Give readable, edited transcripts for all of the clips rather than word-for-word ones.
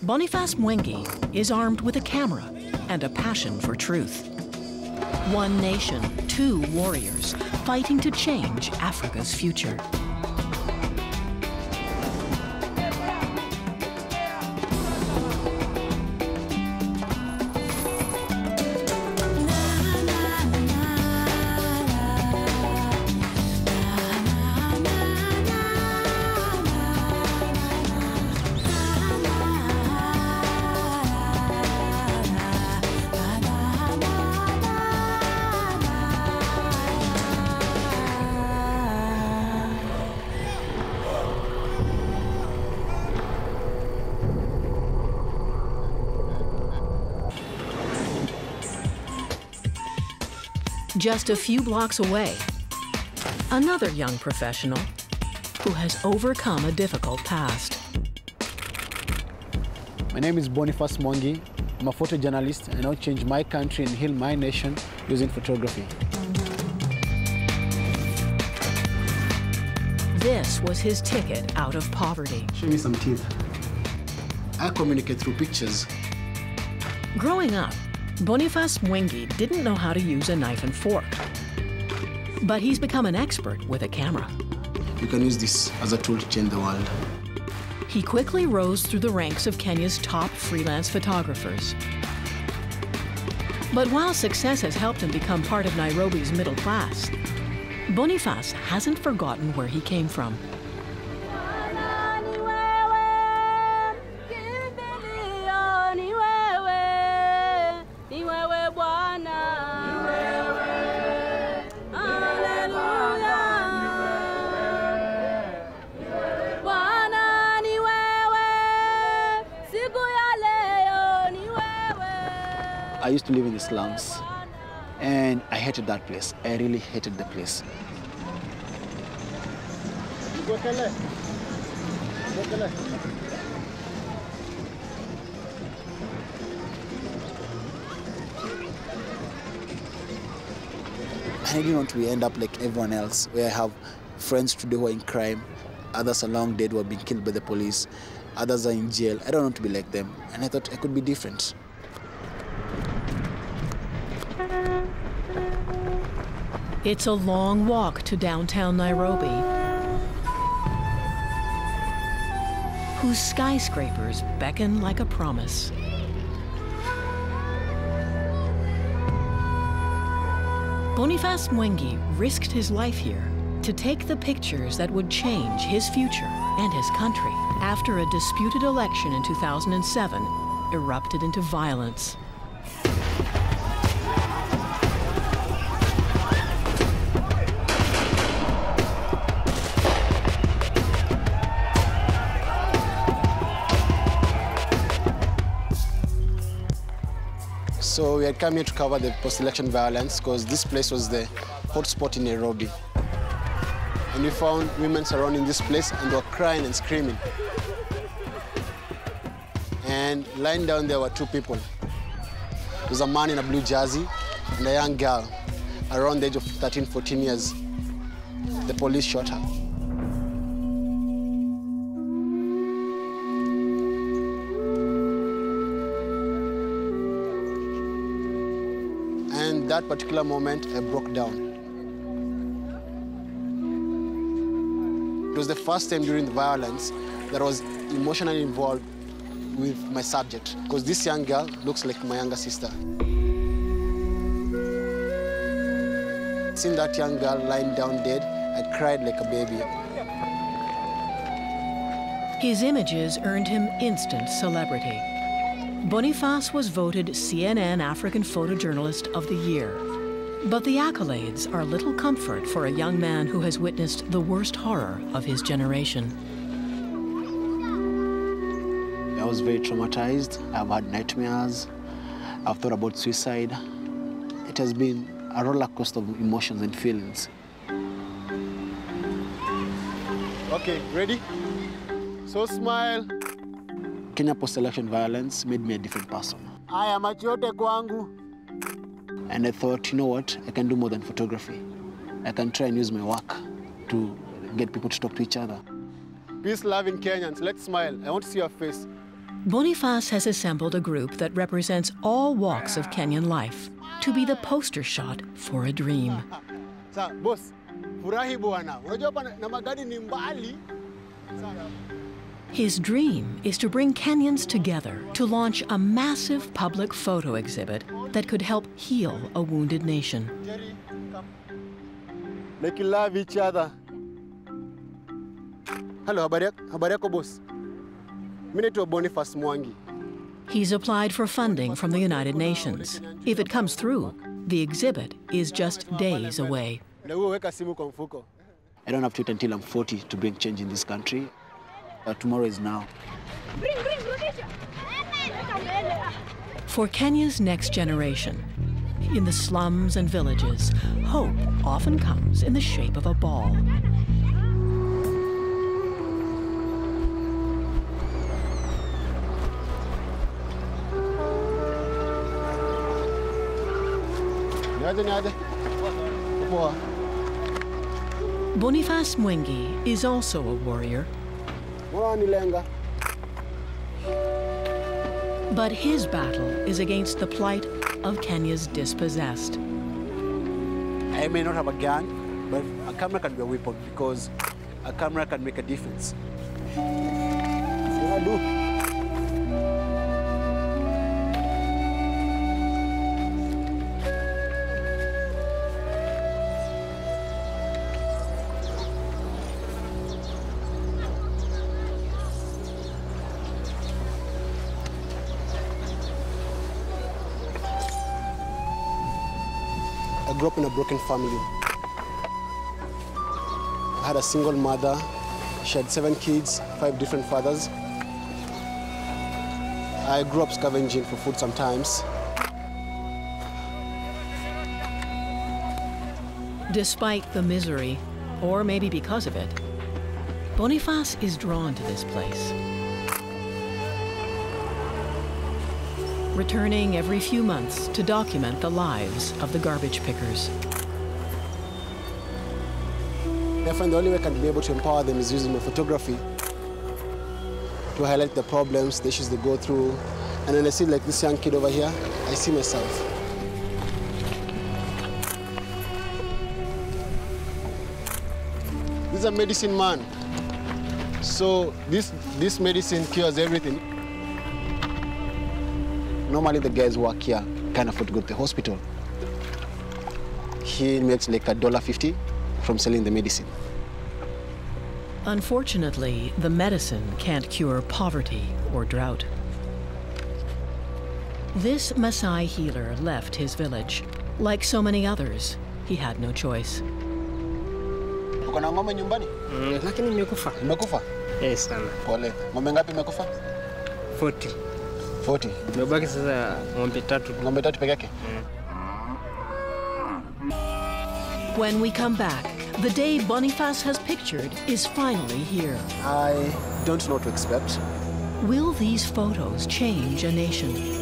Boniface Mwangi is armed with a camera and a passion for truth. One nation, two warriors, fighting to change Africa's future. Just a few blocks away, another young professional who has overcome a difficult past. My name is Boniface Mwangi. I'm a photojournalist and I'll change my country and heal my nation using photography. This was his ticket out of poverty. Show me some teeth. I communicate through pictures. Growing up, Boniface Mwangi didn't know how to use a knife and fork. But he's become an expert with a camera. You can use this as a tool to change the world. He quickly rose through the ranks of Kenya's top freelance photographers. But while success has helped him become part of Nairobi's middle class, Boniface hasn't forgotten where he came from. I used to live in the slums, and I hated that place. I really hated the place. I didn't want to end up like everyone else, where I have friends today who are in crime, others are long dead who have been killed by the police, others are in jail. I don't want to be like them, and I thought I could be different. It's a long walk to downtown Nairobi, whose skyscrapers beckon like a promise. Boniface Mwangi risked his life here to take the pictures that would change his future and his country after a disputed election in 2007 erupted into violence. So we had come here to cover the post-election violence because this place was the hotspot in Nairobi. And we found women surrounding this place and they were crying and screaming. And lying down there were two people. There was a man in a blue jersey and a young girl around the age of 13, 14 years. The police shot her. And that particular moment, I broke down. It was the first time during the violence that I was emotionally involved with my subject, because this young girl looks like my younger sister. Seeing that young girl lying down dead, I cried like a baby. His images earned him instant celebrity. Boniface was voted CNN African Photojournalist of the Year. But the accolades are little comfort for a young man who has witnessed the worst horror of his generation. I was very traumatized. I've had nightmares. I've thought about suicide. It has been a roller coaster of emotions and feelings. Okay, ready? So smile. Kenya post-election violence made me a different person. I am a chote kwangu. And I thought, you know what? I can do more than photography. I can try and use my work to get people to talk to each other. Peace, loving Kenyans. Let's smile. I want to see your face. Boniface has assembled a group that represents all walks of Kenyan life to be the poster shot for a dream. Boss, furahi bwana. Unajua hapa na magari ni mbali. His dream is to bring Kenyans together to launch a massive public photo exhibit that could help heal a wounded nation. Jerry, come. Make you love each other. Hello, habari yako boss. Mimi naitwa Boniface Mwangi. He's applied for funding from the United Nations. If it comes through, the exhibit is just days away. I don't have to wait until I'm 40 to bring change in this country. Tomorrow is now. For Kenya's next generation, in the slums and villages, hope often comes in the shape of a ball. Boniface Mwangi is also a warrior. But his battle is against the plight of Kenya's dispossessed. I may not have a gun, but a camera can be a weapon because a camera can make a difference. I grew up in a broken family. I had a single mother. She had 7 kids, 5 different fathers. I grew up scavenging for food sometimes. Despite the misery, or maybe because of it, Boniface is drawn to this place. Returning every few months to document the lives of the garbage pickers. I find the only way I can be able to empower them is using my photography to highlight the problems, the issues they go through. And when I see like this young kid over here, I see myself. This is a medicine man. So this medicine cures everything. Normally the guys who work here can't afford to go to the hospital. He makes like $1.50 from selling the medicine. Unfortunately, the medicine can't cure poverty or drought. This Maasai healer left his village. Like so many others, he had no choice. Uko na ng'ombe nyumbani? Lakini imekufa. Imekufa? Yes, sana. Pole. Ng'ombe ngapi imekufa? 40. 40. Imebaki sasa ng'ombe 3. Ng'ombe 3 peke yake? When we come back, the day Boniface has pictured is finally here. I don't know what to expect. Will these photos change a nation?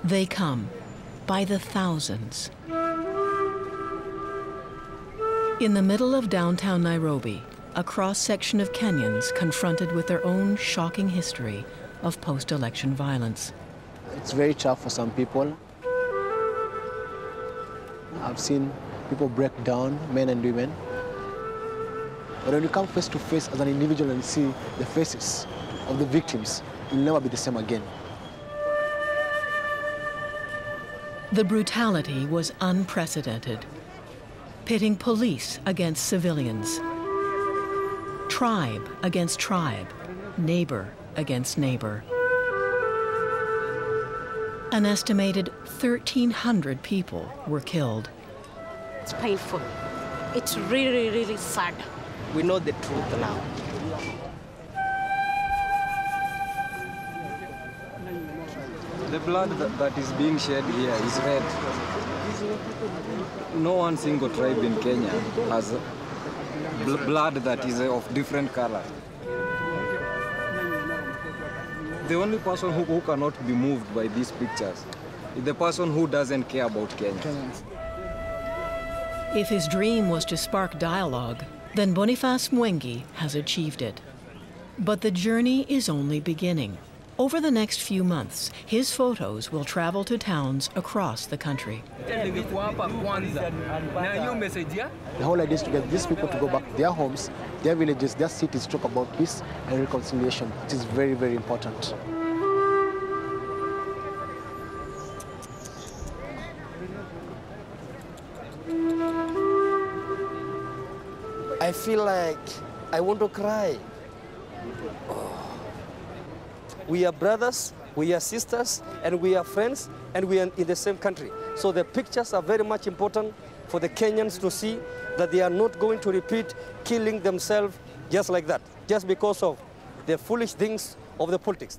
They come by the thousands. In the middle of downtown Nairobi, a cross-section of Kenyans confronted with their own shocking history of post-election violence. It's very tough for some people. I've seen people break down, men and women. But when you come face to face as an individual and see the faces of the victims, you'll never be the same again. The brutality was unprecedented, pitting police against civilians, tribe against tribe, neighbor against neighbor. An estimated 1,300 people were killed. It's painful. It's really, really sad. We know the truth now. The blood that is being shed here is red. No one single tribe in Kenya has blood that is of different color. The only person who cannot be moved by these pictures is the person who doesn't care about Kenya. If his dream was to spark dialogue, then Boniface Mwangi has achieved it. But the journey is only beginning. Over the next few months, his photos will travel to towns across the country. The whole idea is to get these people to go back to their homes, their villages, their cities, talk about peace and reconciliation. It is very, very important. I feel like I want to cry. We are brothers, we are sisters, and we are friends, and we are in the same country. So the pictures are very much important for the Kenyans to see that they are not going to repeat killing themselves just like that, just because of the foolish things of the politics.